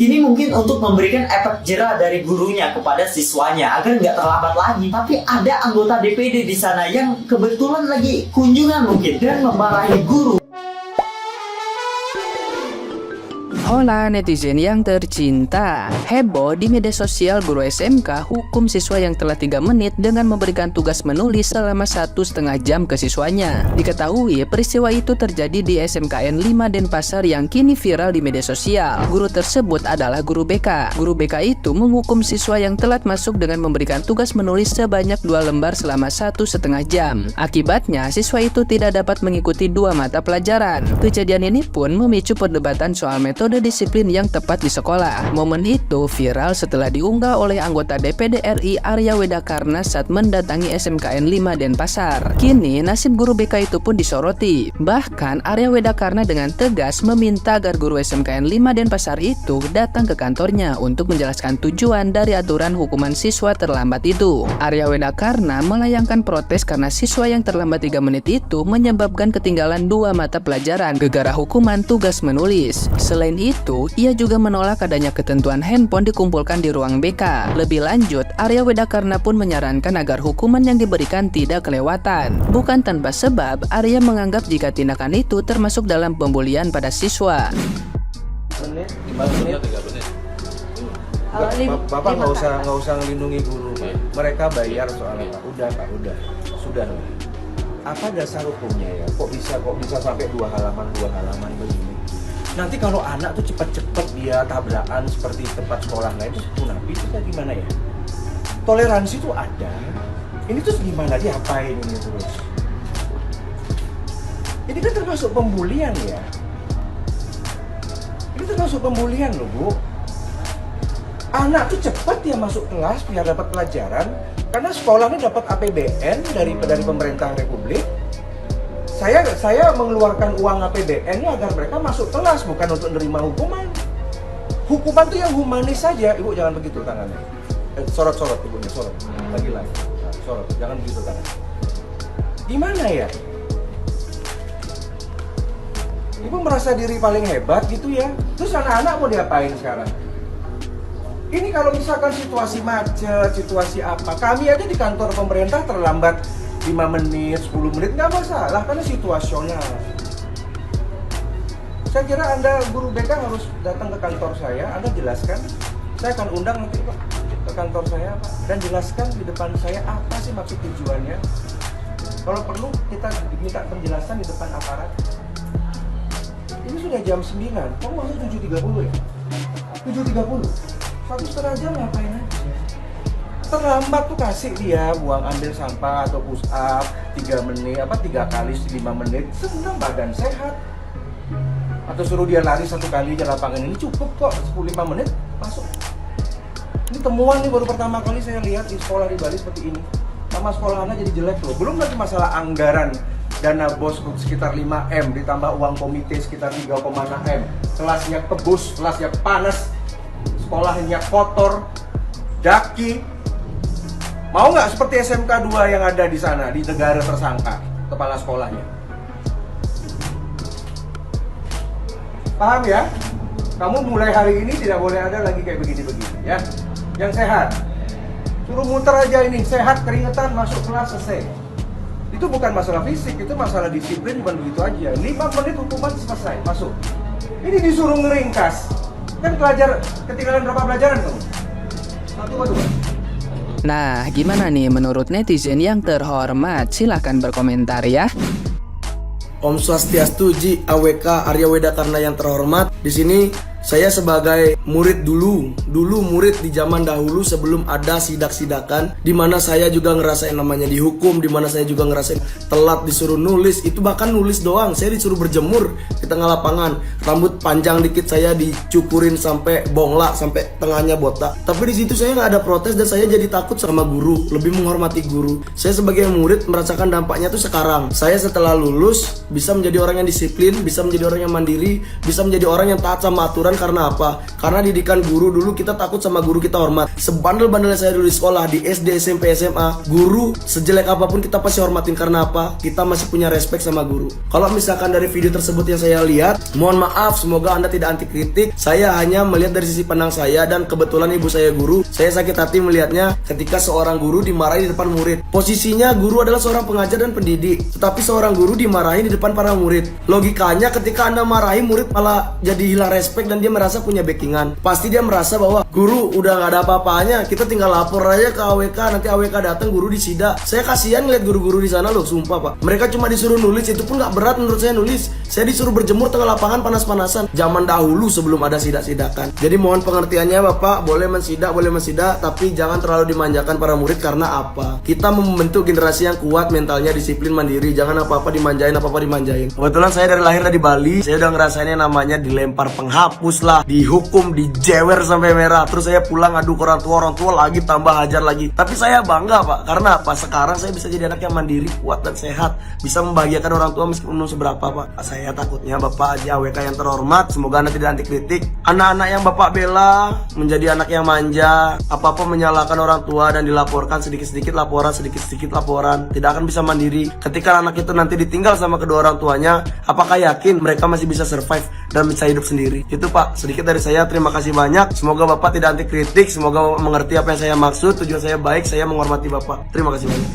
Ini mungkin untuk memberikan efek jera dari gurunya kepada siswanya agar nggak terlambat lagi. Tapi ada anggota DPD di sana yang kebetulan lagi kunjungan mungkin dan memarahi guru. Hola netizen yang tercinta. Heboh di media sosial guru SMK hukum siswa yang telah 3 menit dengan memberikan tugas menulis selama 1,5 jam ke siswanya. Diketahui peristiwa itu terjadi di SMKN 5 Denpasar yang kini viral di media sosial. Guru tersebut adalah guru BK. Guru BK itu menghukum siswa yang telat masuk dengan memberikan tugas menulis sebanyak 2 lembar selama 1,5 jam. Akibatnya siswa itu tidak dapat mengikuti 2 mata pelajaran. Kejadian ini pun memicu perdebatan soal metode disiplin yang tepat di sekolah. Momen itu viral setelah diunggah oleh anggota DPD RI Arya Wedakarna saat mendatangi SMKN 5 Denpasar. Kini nasib guru BK itu pun disoroti. Bahkan Arya Wedakarna dengan tegas meminta agar guru SMKN 5 Denpasar itu datang ke kantornya untuk menjelaskan tujuan dari aturan hukuman siswa terlambat itu. Arya Wedakarna melayangkan protes karena siswa yang terlambat 3 menit itu menyebabkan ketinggalan 2 mata pelajaran gegara hukuman tugas menulis. Selain itu, ia juga menolak adanya ketentuan handphone dikumpulkan di ruang BK. Lebih lanjut, Arya Wedakarna pun menyarankan agar hukuman yang diberikan tidak kelewatan. Bukan tanpa sebab, Arya menganggap jika tindakan itu termasuk dalam pembulian pada siswa. Bapak nggak usah ngelindungi guru. Mereka bayar soalnya Pak. Udah. Sudah. Apa dasar hukumnya ya? Kok bisa sampai 2 halaman begini? Nanti kalau anak tuh cepet-cepet dia tabrakan seperti tempat sekolah lain, itu napi itu gimana ya? Toleransi tuh ada. Ini tuh gimana diapain ini terus? Ini kan termasuk pembulian ya. Ini termasuk pembulian loh Bu. Anak tuh cepet dia masuk kelas biar dapat pelajaran, karena sekolahnya dapat APBN dari pemerintah Republik. Saya mengeluarkan uang APBN-nya agar mereka masuk kelas, bukan untuk menerima hukuman. Hukuman itu yang humanis saja. Ibu jangan begitu tangannya. Sorot ibunya, sorot. Lagi. Nah, sorot, jangan begitu tangannya. Gimana ya? Ibu merasa diri paling hebat gitu ya. Terus anak-anak mau diapain sekarang? Ini kalau misalkan situasi macet, situasi apa, kami aja di kantor pemerintah terlambat 5 menit, 10 menit, nggak masalah, karena situasional. Saya kira Anda, guru BK harus datang ke kantor saya, Anda jelaskan. Saya akan undang nanti Pak ke kantor saya Pak, dan jelaskan di depan saya apa sih maksud tujuannya. Kalau perlu kita diminta penjelasan di depan aparat. Ini sudah jam 9, kamu masuk 7.30 ya? 7.30? 1,5 jam ngapain aja? Terlambat tuh kasih dia ambil sampah atau push up 3 menit 3 kali 5 menit, senang badan sehat. Atau suruh dia lari 1 kali di lapangan ini cukup kok, 10-5 menit masuk. Ini temuan nih, baru pertama kali saya lihat di sekolah di Bali seperti ini. Nama sekolah Anda jadi jelek loh. Belum lagi masalah anggaran dana bos sekitar 5M ditambah uang komite sekitar 3,6M. Kelasnya kebus, kelasnya panas, sekolahnya kotor, daki. Mau nggak seperti SMK 2 yang ada di sana, di negara tersangka, kepala sekolahnya? Paham ya? Kamu mulai hari ini tidak boleh ada lagi kayak begini-begini ya. Yang sehat. Suruh muter aja ini, sehat, keringetan, masuk kelas, selesai. Itu bukan masalah fisik, itu masalah disiplin, bukan begitu aja. 5 menit hukuman selesai, masuk. Ini disuruh ngeringkas. Kan ketinggalan berapa pelajaran kamu? 1 atau 2? Nah, gimana nih menurut netizen yang terhormat? Silahkan berkomentar ya. Om Swastiastu, Ji AWK Arya Wedakarna yang terhormat. Di sini saya sebagai murid dulu murid di zaman dahulu sebelum ada sidak-sidakan, di mana saya juga ngerasain namanya dihukum, di mana saya juga ngerasain telat disuruh nulis, itu bahkan nulis doang, saya disuruh berjemur di tengah lapangan, rambut panjang dikit saya dicukurin sampai bonglak, sampai tengahnya botak. Tapi di situ saya nggak ada protes dan saya jadi takut sama guru, lebih menghormati guru. Saya sebagai murid merasakan dampaknya tuh sekarang. Saya setelah lulus bisa menjadi orang yang disiplin, bisa menjadi orang yang mandiri, bisa menjadi orang yang taat sama aturan. Karena apa? Karena Karena didikan guru dulu kita takut sama guru kita hormat. Sebandel-bandelnya saya dulu di sekolah, di SD, SMP, SMA, guru sejelek apapun kita pasti hormatin. Karena apa? Kita masih punya respect sama guru. Kalau misalkan dari video tersebut yang saya lihat, mohon maaf, semoga Anda tidak anti kritik. Saya hanya melihat dari sisi pandang saya, dan kebetulan ibu saya guru. Saya sakit hati melihatnya ketika seorang guru dimarahi di depan murid. Posisinya guru adalah seorang pengajar dan pendidik, tetapi seorang guru dimarahi di depan para murid. Logikanya ketika Anda marahi murid malah jadi hilang respect dan dia merasa punya backingan. Pasti dia merasa bahwa guru udah gak ada apa-apanya, kita tinggal lapor aja ke AWK, nanti AWK datang guru disida. Saya kasihan ngeliat guru-guru di sana loh, sumpah pak. Mereka cuma disuruh nulis, itu pun gak berat menurut saya nulis. Saya disuruh berjemur tengah lapangan panas-panasan. Zaman dahulu sebelum ada sidak-sidakan. Jadi mohon pengertiannya bapak, boleh mensidak, tapi jangan terlalu dimanjakan para murid. Karena apa? Kita membentuk generasi yang kuat mentalnya, disiplin, mandiri. Jangan apa-apa dimanjain. Kebetulan saya dari lahir dari Bali, saya udah ngerasainnya namanya dilempar penghapus lah, dihukum, dijewer sampai merah. Terus saya pulang adu ke orang tua lagi, tambah hajar lagi. Tapi saya bangga pak, karena apa? Sekarang saya bisa jadi anak yang mandiri, kuat dan sehat, bisa membahagiakan orang tua meskipun belum seberapa pak. Saya takutnya bapak aja AWK yang terhormat, semoga anda tidak anti kritik. Anak-anak yang bapak bela menjadi anak yang manja, apa-apa menyalahkan orang tua dan dilaporkan sedikit-sedikit laporan, tidak akan bisa mandiri. Ketika anak itu nanti ditinggal sama kedua orang tuanya, apakah yakin mereka masih bisa survive dan bisa hidup sendiri? Itu pak, sedikit dari saya. Terima kasih banyak. Semoga bapak tidak anti kritik, semoga mengerti apa yang saya maksud. Tujuan saya baik, saya menghormati bapak. Terima kasih banyak.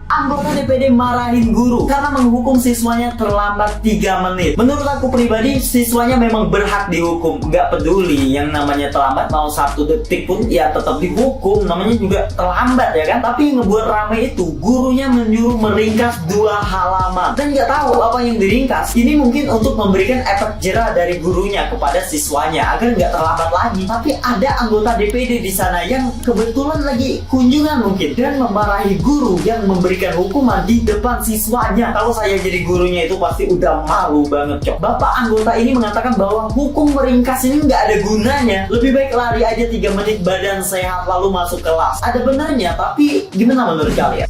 Anggota DPD marahin guru karena menghukum siswanya terlambat 3 menit. Menurut aku pribadi, siswanya memang berhak dihukum. Gak peduli yang namanya terlambat, mau 1 detik pun ya tetap dihukum. Namanya juga terlambat ya kan. Tapi yang ngebuat rame itu, gurunya menyuruh meringkas 2 halaman. Dan gak tahu apa yang diringkas. Ini mungkin untuk memberikan efek jerah dari gurunya kepada siswanya agar gak terlambat lagi. Tapi ada anggota DPD di sana yang kebetulan lagi kunjungan mungkin, dan memarahi guru yang memberikan hukuman di depan siswanya. Kalau saya jadi gurunya itu pasti udah malu banget cok. Bapak anggota ini mengatakan bahwa hukum meringkas ini nggak ada gunanya. Lebih baik lari aja 3 menit badan sehat lalu masuk kelas. Ada benarnya, tapi gimana menurut kalian?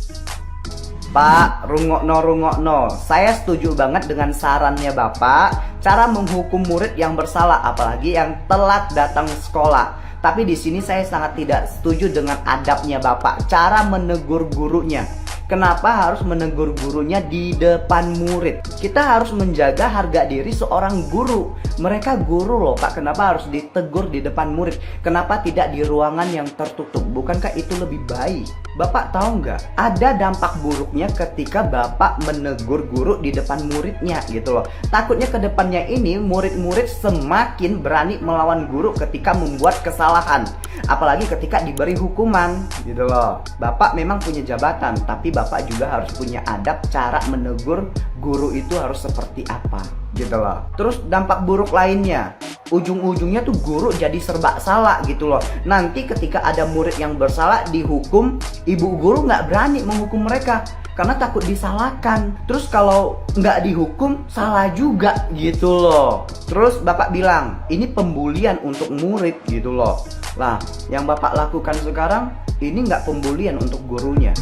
Pak, rungokno. Saya setuju banget dengan sarannya Bapak, cara menghukum murid yang bersalah, apalagi yang telat datang sekolah. Tapi di sini saya sangat tidak setuju dengan adabnya Bapak, cara menegur gurunya. Kenapa harus menegur gurunya di depan murid? Kita harus menjaga harga diri seorang guru. Mereka guru loh Pak, kenapa harus ditegur di depan murid? Kenapa tidak di ruangan yang tertutup? Bukankah itu lebih baik? Bapak tahu nggak? Ada dampak buruknya ketika Bapak menegur guru di depan muridnya gitu loh. Takutnya ke depannya ini murid-murid semakin berani melawan guru ketika membuat kesalahan. Apalagi ketika diberi hukuman gitu loh. Bapak memang punya jabatan, tapi Bapak juga harus punya adab cara menegur guru itu harus seperti apa gitu loh. Terus dampak buruk lainnya, ujung-ujungnya tuh guru jadi serba salah gitu loh. Nanti ketika ada murid yang bersalah dihukum, ibu guru nggak berani menghukum mereka karena takut disalahkan. Terus kalau nggak dihukum salah juga gitu loh. Terus Bapak bilang ini pembulian untuk murid gitu loh. Lah yang Bapak lakukan sekarang ini nggak pembulian untuk gurunya.